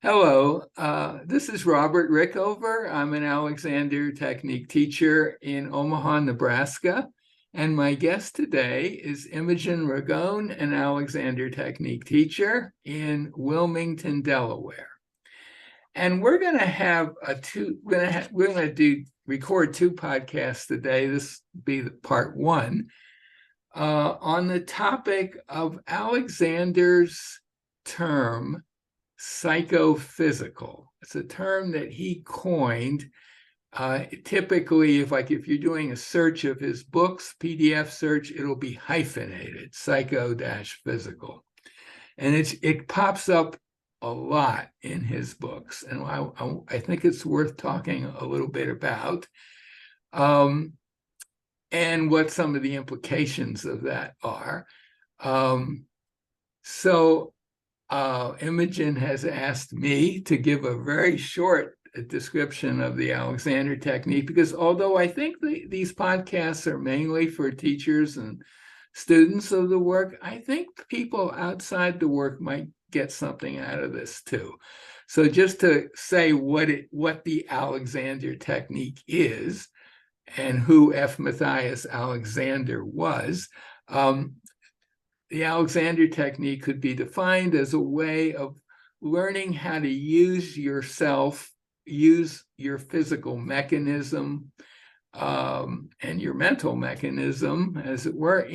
Hello, this is Robert Rickover. I'm an Alexander Technique teacher in Omaha, Nebraska. And my guest today is Imogen Ragone, an Alexander Technique teacher in Wilmington, Delaware. And we're going to have record two podcasts today. This will be the part one on the topic of Alexander's term psychophysical. It's a term that he coined. Typically, if you're doing a search of his books, PDF search, it'll be hyphenated, psycho-physical. And it pops up a lot in his books. And I think it's worth talking a little bit about and what some of the implications of that are. Imogen has asked me to give a very short description of the Alexander technique, because although I think these podcasts are mainly for teachers and students of the work, I think people outside the work might get something out of this too. So just to say what the Alexander technique is and who F. Mathias Alexander was, the Alexander technique could be defined as a way of learning how to use yourself, use your physical mechanism and your mental mechanism, as it were,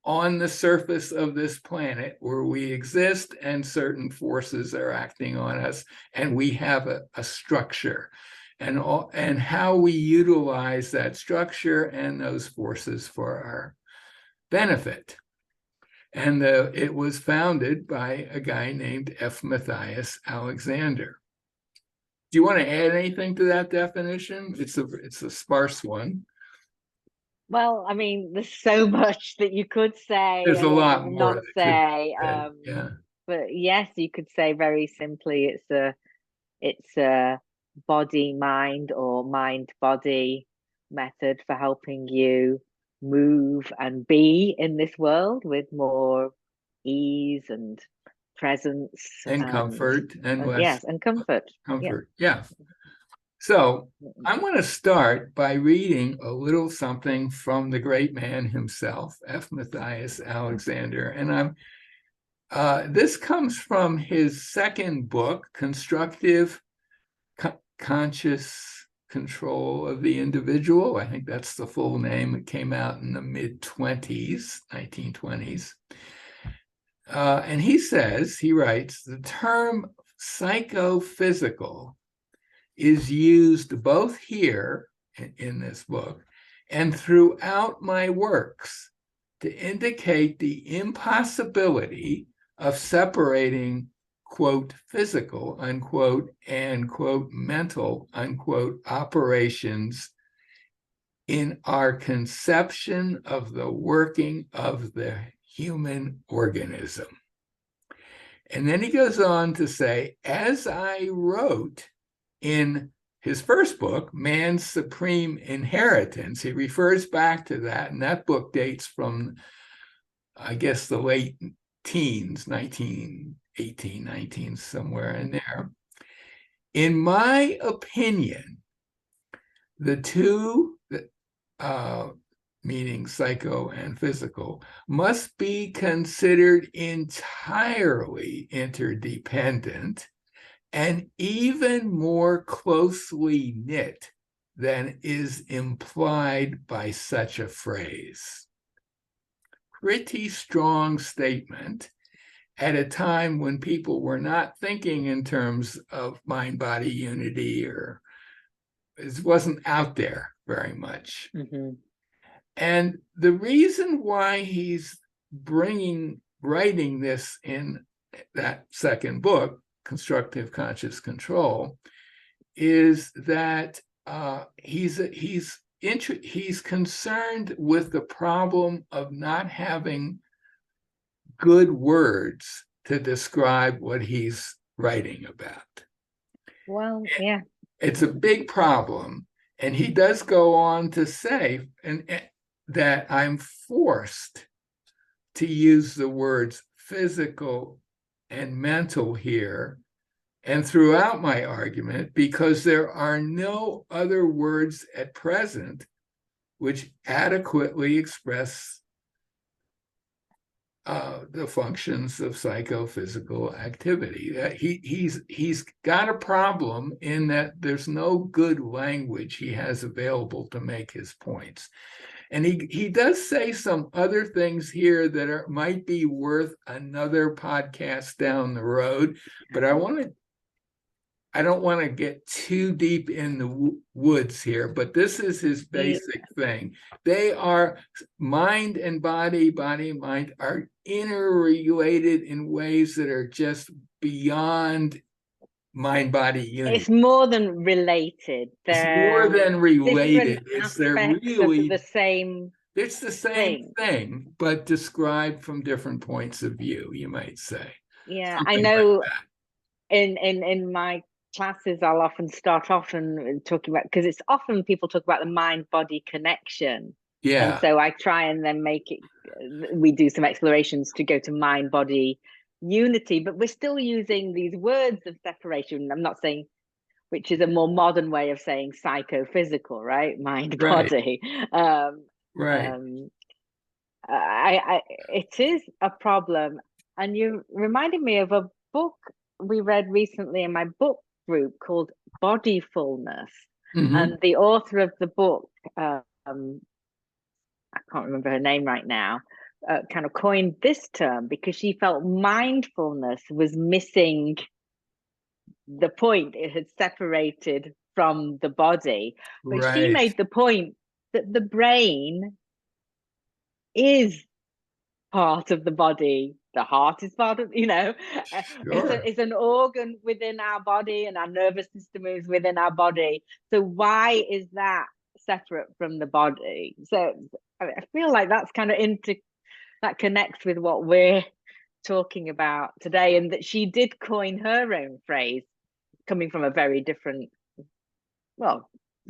on the surface of this planet where we exist and certain forces are acting on us, and we have a structure, and how we utilize that structure and those forces for our benefit. And it was founded by a guy named F. Mathias Alexander. Do you want to add anything to that definition? It's a sparse one. Well, I mean, there's so much that you could say. There's a lot and more not say. yeah. But yes, you could say very simply, it's a body mind or mind body method for helping you move and be in this world with more ease and presence and comfort and less yes, and comfort. Yeah. So I'm going to start by reading a little something from the great man himself, F. Mathias Alexander. And this comes from his second book, Constructive Conscious Control of the Individual. I think that's the full name. It came out in the mid-20s, 1920s. And he writes, the term psychophysical is used both here in this book and throughout my works to indicate the impossibility of separating, quote, physical, unquote, and, quote, mental, unquote, operations in our conception of the working of the human organism. And then he goes on to say, as I wrote in his first book, Man's Supreme Inheritance, he refers back to that, and that book dates from, I guess, the late teens, 1918, 19, somewhere in there. In my opinion, the two, meaning psycho and physical, must be considered entirely interdependent and even more closely knit than is implied by such a phrase. Pretty strong statement at a time when people were not thinking in terms of mind-body unity, or it wasn't out there very much. Mm-hmm. And the reason why he's writing this in that second book, Constructive Conscious Control, is that he's concerned with the problem of not having good words to describe what he's writing about. Well, yeah. It's a big problem. And he does go on to say that I'm forced to use the words physical and mental here and throughout my argument, because there are no other words at present which adequately express the functions of psychophysical activity. He's got a problem in that there's no good language he has available to make his points. And he does say some other things here that might be worth another podcast down the road, but I don't want to get too deep in the woods here, but this is his basic thing. They are mind and body, body and mind are interrelated in ways that are just beyond mind-body unity. It's more than related. It's more than related. It's the same. It's the same thing, but described from different points of view, you might say. Yeah, Something I know. Like in my classes, I'll often start off and talking about, because it's often people talk about the mind-body connection. Yeah. And so I try and then we do some explorations to go to mind-body unity, but we're still using these words of separation. I'm not saying, which is a more modern way of saying psychophysical, right? Mind-body. Right. It is a problem. And you reminded me of a book we read recently in my book group called Bodyfulness. And the author of the book, I can't remember her name right now, kind of coined this term because she felt mindfulness was missing the point. It had separated from the body. But she made the point that the brain is part of the body. The heart is part of, it's an organ within our body, and our nervous system is within our body. So why is that separate from the body? So I feel like that's kind of that connects with what we're talking about today, and that she did coin her own phrase coming from a very different,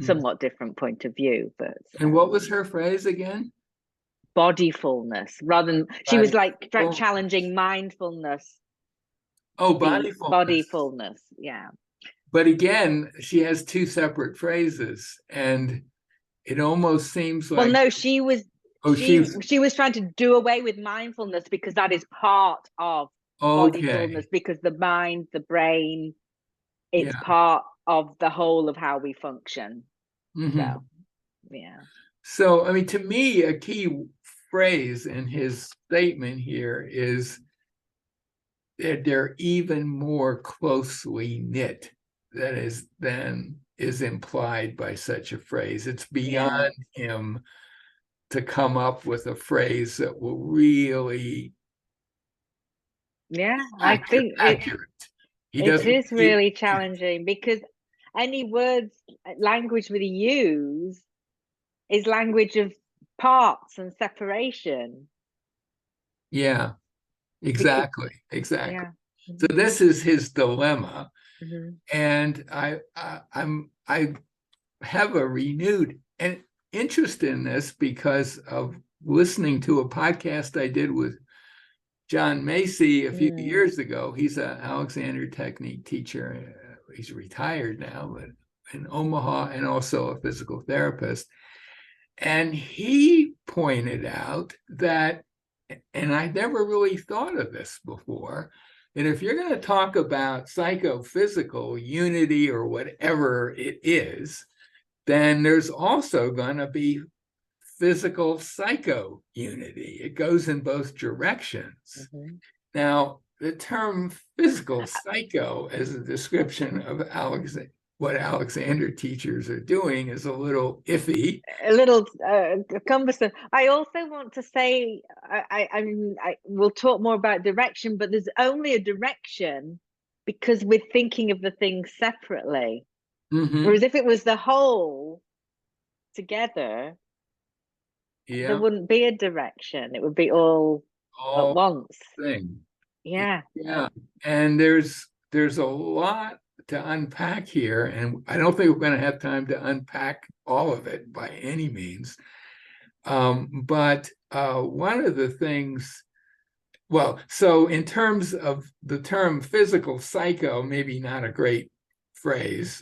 somewhat different point of view. But and what was her phrase again? Bodyfulness, rather than she was like challenging mindfulness. Bodyfulness, yeah. But again, she has two separate phrases, and it almost seems like. Well, no, she was trying to do away with mindfulness because that is part of bodyfulness, because the mind, the brain, it's part of the whole of how we function. So, yeah. So, I mean, to me, a key phrase in his statement here is that they're even more closely knit than is implied by such a phrase. It's beyond him to come up with a phrase that will really I think accurate. It is really challenging because any language we use is language of parts and separation. Yeah, exactly. Yeah. So this is his dilemma, and I have a renewed interest in this because of listening to a podcast I did with John Macy a few years ago. He's an Alexander technique teacher. He's retired now, but in Omaha, and also a physical therapist. And he pointed out that, and I never really thought of this before, that if you're going to talk about psychophysical unity or whatever it is, then there's also going to be physical psycho unity. It goes in both directions. Now, the term physical psycho as a description of what Alexander teachers are doing is a little iffy. A little cumbersome. I also want to say, I will talk more about direction, but there's only a direction because we're thinking of the things separately. Whereas if it was the whole together, there wouldn't be a direction. It would be all at once. Yeah. And there's a lot to unpack here, and I don't think we're going to have time to unpack all of it by any means. But one of the things Well, so in terms of the term physical psycho, maybe not a great phrase.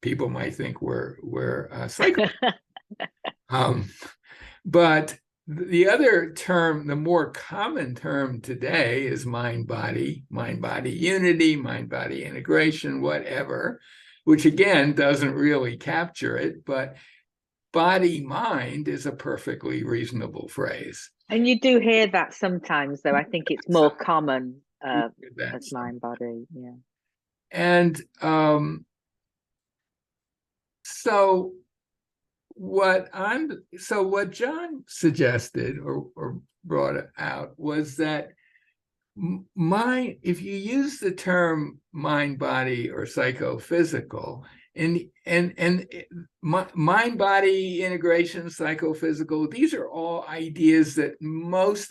People might think we're psycho. But the other term, the more common term today, is mind-body unity, mind-body integration, whatever, which again doesn't really capture it, but body-mind is a perfectly reasonable phrase. And you do hear that sometimes, though. I think it's more common as mind-body, yeah. And so what John suggested or brought out was that if you use the term mind body or psychophysical, and mind body integration, psychophysical, these are all ideas that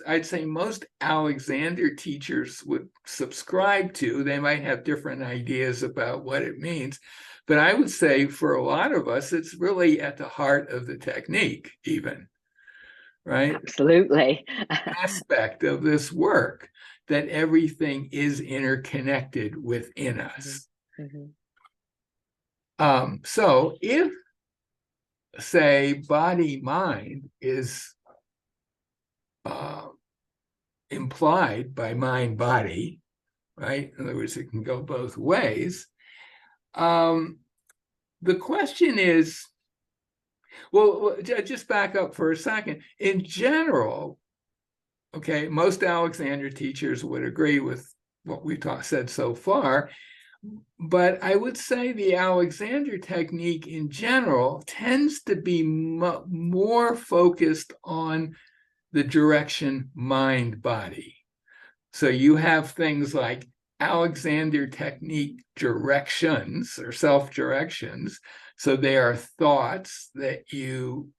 I'd say most Alexander teachers would subscribe to. They might have different ideas about what it means, but I would say for a lot of us, it's really at the heart of the technique, even, right? Absolutely. Aspect of this work, that everything is interconnected within us. Mm-hmm. So if, say, body-mind is implied by mind-body, right? In other words, it can go both ways. The question is, well, just back up for a second. In general, okay, most Alexander teachers would agree with what we've said so far, but I would say the Alexander technique in general tends to be more focused on the direction mind-body. So you have things like Alexander technique directions or self-directions. So they are thoughts that you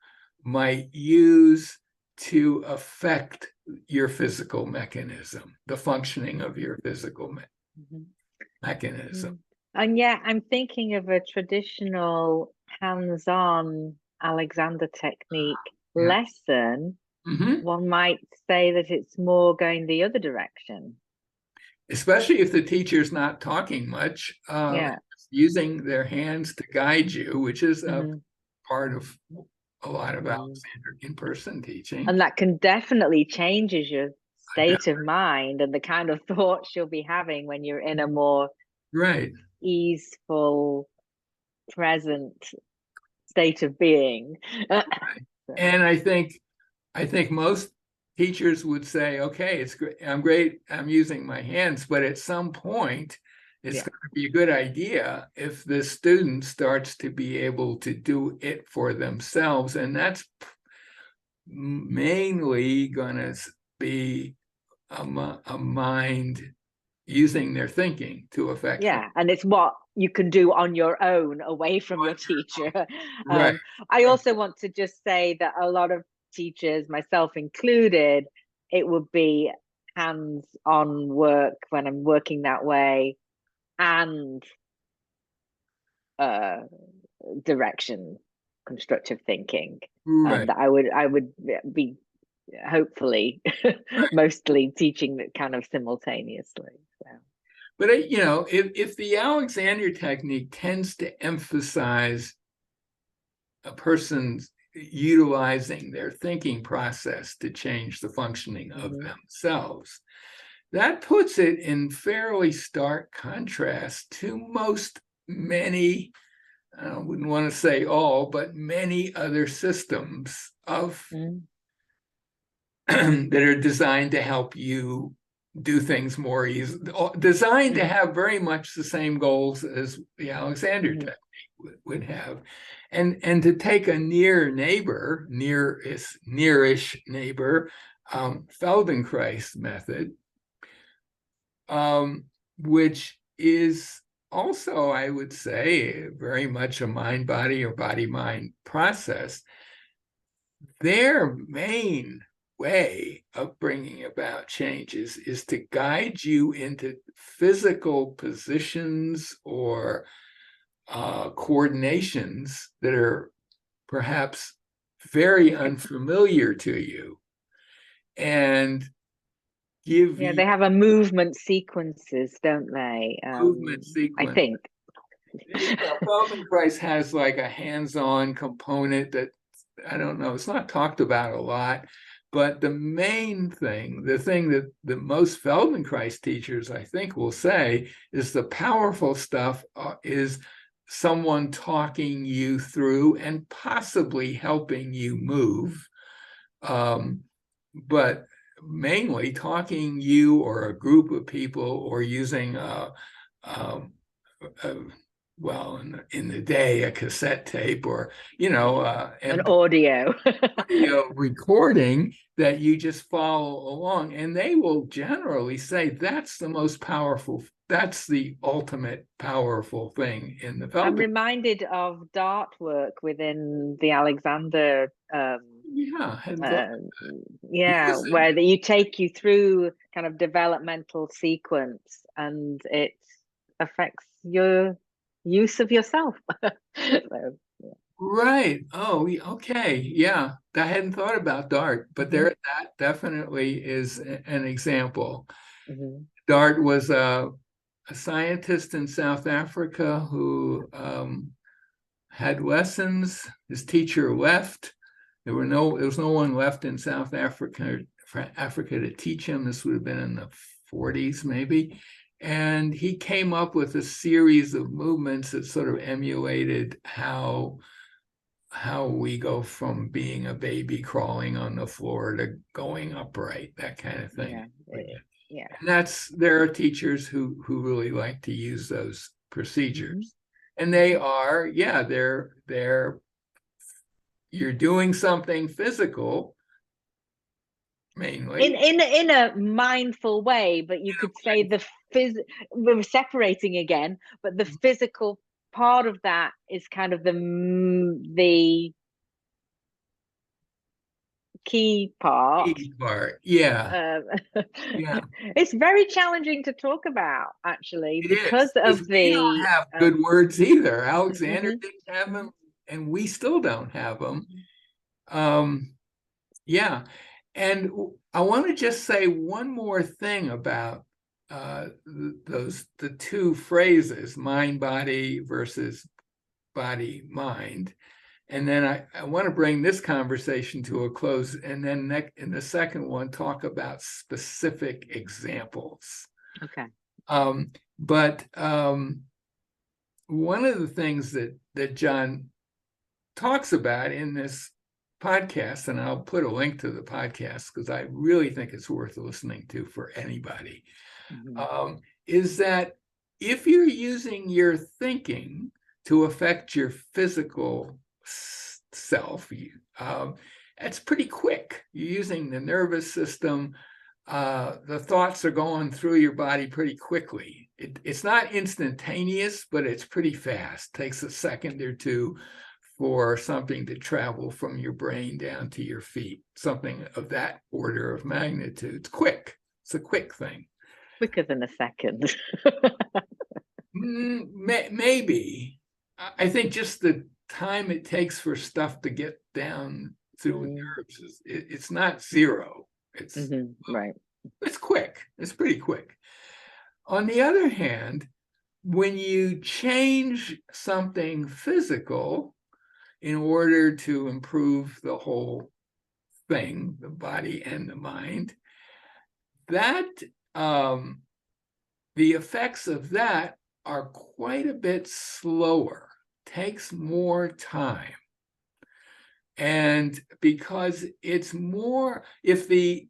might use to affect your physical mechanism, the functioning of your physical mechanism. And yeah, I'm thinking of a traditional hands-on Alexander technique lesson. One might say that it's more going the other direction. Especially if the teacher's not talking much, using their hands to guide you, which is a part of a lot of Alexander in-person teaching. And that can definitely changes your state of mind and the kind of thoughts you'll be having when you're in a more easeful, present state of being. And I think most teachers would say, okay, it's great. I'm using my hands, but at some point, it's going to be a good idea if the student starts to be able to do it for themselves. And that's mainly going to be a mind using their thinking to affect them. And it's what you can do on your own away from your teacher. I also want to just say that a lot of teachers, myself included, it would be hands-on work when I'm working that way, and direction, constructive thinking. That I would be hopefully mostly teaching that kind of simultaneously. So. But if the Alexander technique tends to emphasize a person's utilizing their thinking process to change the functioning of themselves, that puts it in fairly stark contrast to many, I wouldn't want to say all, but many other systems of that are designed to help you do things more easily, designed to have very much the same goals as the Alexander technique would have. And to take a nearish neighbor, Feldenkrais method, which is also, I would say, very much a mind-body or body-mind process. Their main way of bringing about changes is to guide you into physical positions or coordinations that are perhaps very unfamiliar to you. And give Yeah, you they have a movement sequences, don't they? movement I sequence. think. Feldenkrais has like a hands-on component that I don't know, it's not talked about a lot, but the main thing, the thing that the most Feldenkrais teachers, I think, will say is the powerful stuff is someone talking you through and possibly helping you move. But mainly talking you or a group of people or using well, in the day, a cassette tape or, An audio. audio recording that you just follow along. And they will generally say that's the most powerful, that's the ultimate powerful thing in the I'm Feldenkrais. reminded of Dart work within the Alexander Yeah, where you take you through kind of developmental sequence and it affects your use of yourself. So, right. Oh, okay. Yeah, I hadn't thought about Dart, but there, that definitely is an example. Dart was a scientist in South Africa who had lessons. His teacher left. There was no one left in South Africa to teach him. This would have been in the 40s, maybe. And he came up with a series of movements that sort of emulated how we go from being a baby crawling on the floor to going upright, that kind of thing. Yeah. And there are teachers who really like to use those procedures. And they are, they're you're doing something physical mainly in a mindful way, but you could say we're separating again, but the physical part of that is kind of the key part. Yeah. It's very challenging to talk about, actually, because we don't have good words either. Alexander didn't have them, and we still don't have them. And I want to just say one more thing about the two phrases, mind body versus body mind. And then I want to bring this conversation to a close, and then in the second one talk about specific examples. Okay. But one of the things that John talks about in this podcast, and I'll put a link to the podcast because I really think it's worth listening to for anybody, is that if you're using your thinking to affect your physical self, it's pretty quick. You're using the nervous system. The thoughts are going through your body pretty quickly. It's not instantaneous, but it's pretty fast. It takes a second or two for something to travel from your brain down to your feet, something of that order of magnitude. It's quick. It's a quick thing. Quicker than a second. Maybe. I think just the time it takes for stuff to get down through the nerves it's not zero. It's right. It's quick. It's pretty quick. On the other hand, when you change something physical in order to improve the whole thing, the body and the mind, that the effects of that are quite a bit slower, takes more time. And because it's more, if the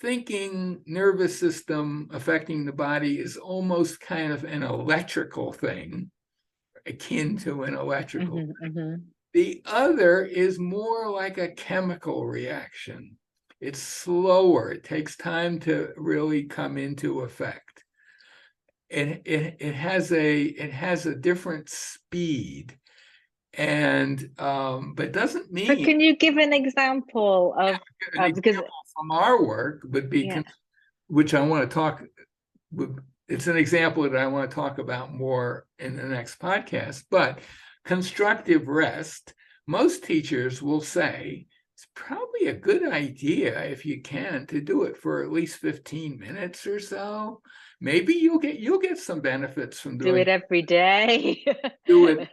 thinking nervous system affecting the body is almost kind of an electrical thing, akin to an electrical thing. The other is more like a chemical reaction. It's slower. It takes time to really come into effect. It has a different speed, and but doesn't mean. But can you give an example of because from our work would be which I want to talk. It's an example that I want to talk about more in the next podcast. But constructive rest, most teachers will say it's probably a good idea, if you can, to do it for at least 15 minutes or so. Maybe you'll get some benefits from Do it every day. do it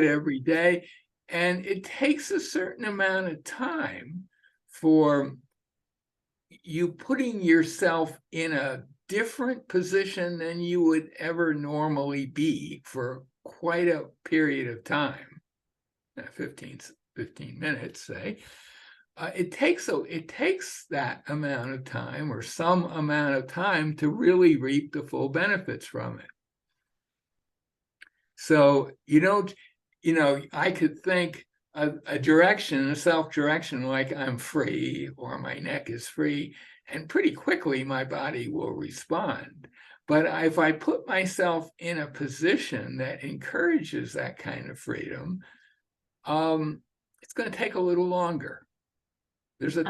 every day. And it takes a certain amount of time for you putting yourself in a different position than you would ever normally be for quite a period of time, 15 minutes, say. It takes that amount of time, or some amount of time, to really reap the full benefits from it. So I could think a direction, a self-direction, like I'm free or my neck is free, and pretty quickly my body will respond. But if I put myself in a position that encourages that kind of freedom, it's going to take a little longer. There's a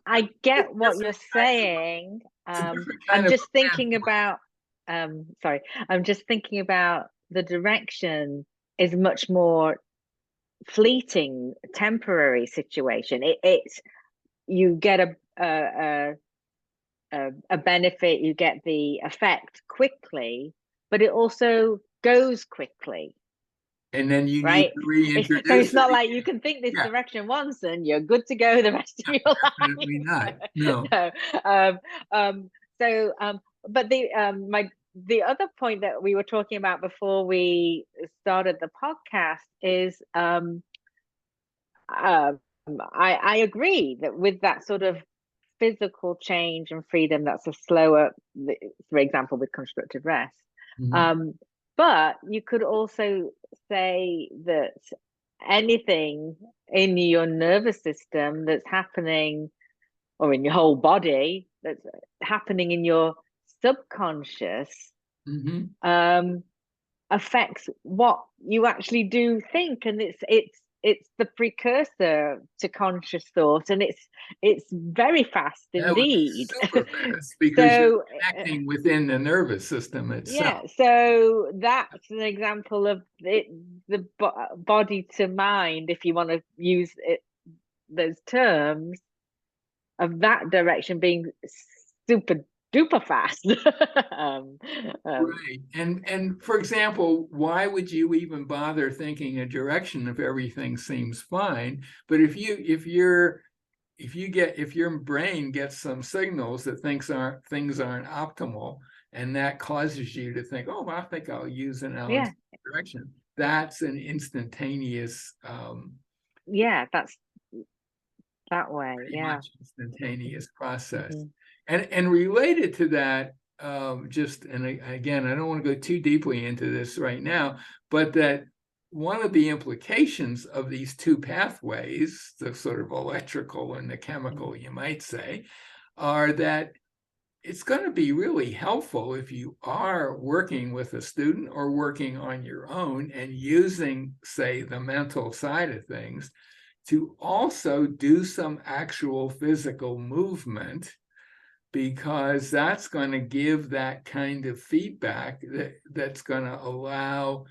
I get what you're saying. I'm just thinking about the direction is much more fleeting, temporary situation. It's you get a benefit, you get the effect quickly, but it also goes quickly. And then you right? need to reintroduce So it's not like you can think this direction once and you're good to go the rest of your life. Definitely not. No. But the other point that we were talking about before we started the podcast is I agree that with that sort of physical change and freedom, that's a slower, for example, with constructive rest. Mm-hmm. But you could also say that anything in your nervous system that's happening, or in your whole body that's happening in your subconscious, mm-hmm. Affects what you actually do think, and it's the precursor to conscious thought, and it's very fast indeed. Super fast, because you're acting within the nervous system itself. Yeah, so that's an example of the body to mind, if you want to use those terms, of that direction being super duper fast. Right. And for example, why would you even bother thinking a direction if everything seems fine? But if your brain gets some signals that things aren't optimal, and that causes you to think, oh, well, I think I'll use an Alexander direction, that's an instantaneous that's that way. Much instantaneous process. Mm-hmm. And related to that, again, I don't want to go too deeply into this right now, but that one of the implications of these two pathways, the sort of electrical and the chemical, you might say, are that it's going to be really helpful if you are working with a student or working on your own and using, say, the mental side of things, to also do some actual physical movement, because that's going to give that kind of feedback that's going to allow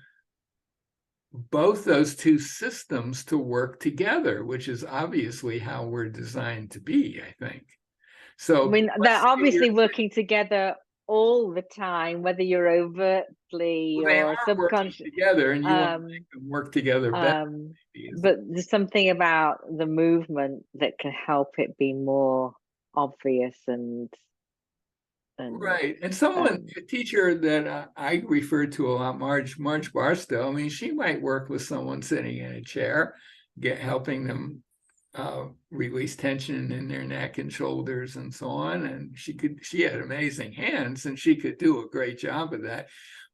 both those two systems to work together, which is obviously how we're designed to be, I think. So I mean, they're obviously working together all the time, whether you're overtly or subconscious together, and you want to make them work together better. But there's something about the movement that can help it be more obvious and right. And a teacher that I refer to a lot, Marge Barstow, I mean, she might work with someone sitting in a chair, helping them release tension in their neck and shoulders and so on. And she had amazing hands, and she could do a great job of that.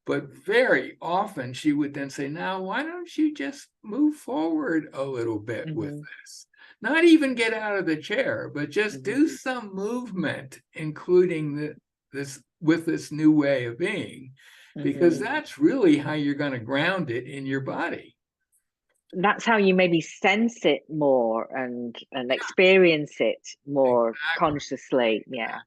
But very often she would then say, now, why don't you just move forward a little bit mm-hmm. with this? Not even get out of the chair, but just mm-hmm. do some movement, including this new way of being, because mm-hmm. that's really how you're going to ground it in your body. That's how you maybe sense it more and experience it more consciously. Yeah.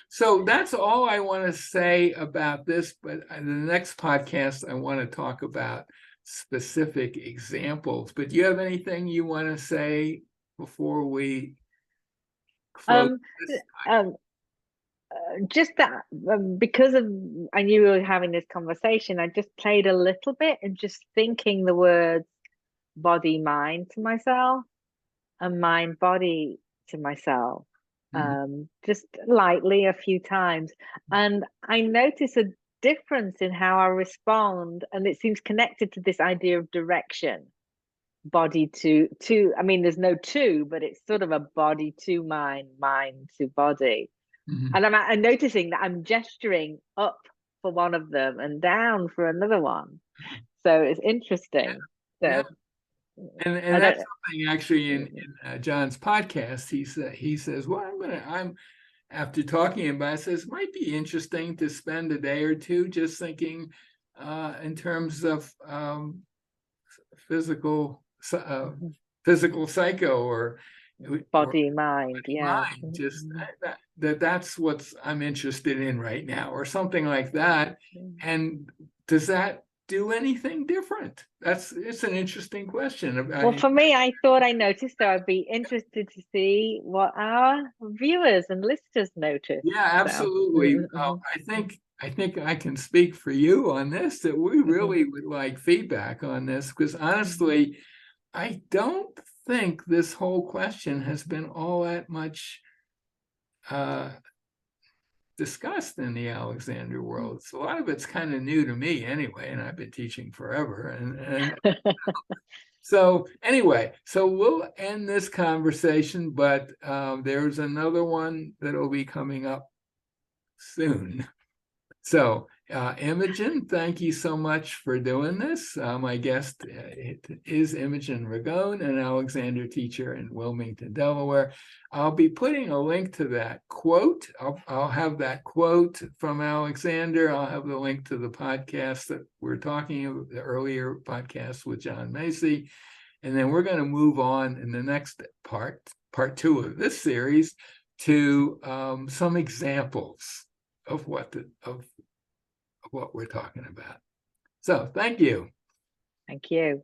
So that's all I want to say about this. But in the next podcast, I want to talk about specific examples. But do you have anything you want to say before we close this? Just that because of I knew we were having this conversation, I just played a little bit and just thinking the words body mind to myself and mind body to myself, just lightly a few times, and I notice a difference in how I respond, and it seems connected to this idea of direction. Body to I mean, there's no two, but it's sort of a body to mind, mind to body. And I'm noticing that I'm gesturing up for one of them and down for another one. So it's interesting. Yeah. So, and that's something actually in John's podcast. He says, well, I'm after talking about it, says might be interesting to spend a day or two just thinking in terms of physical psycho or body mind, yeah. Mind, just that's what I'm interested in right now, or something like that. And does that do anything different? It's an interesting question. Well, for me, I thought I noticed, so I'd be interested to see what our viewers and listeners notice. Yeah, absolutely. So. I think I can speak for you on this, that we really would like feedback on this, because honestly, I don't think this whole question has been all that much discussed in the Alexander world. So a lot of it's kind of new to me anyway, and I've been teaching forever. And so anyway, so we'll end this conversation, but there's another one that'll be coming up soon. So Imogen, thank you so much for doing this. My guest is Imogen Ragone, an Alexander teacher in Wilmington, Delaware. I'll be putting a link to that quote. I'll have that quote from Alexander. I'll have the link to the podcast that we're talking about, the earlier podcast with John Macy. And then we're going to move on in the next part 2 of this series, to some examples of what we're talking about. So thank you. Thank you.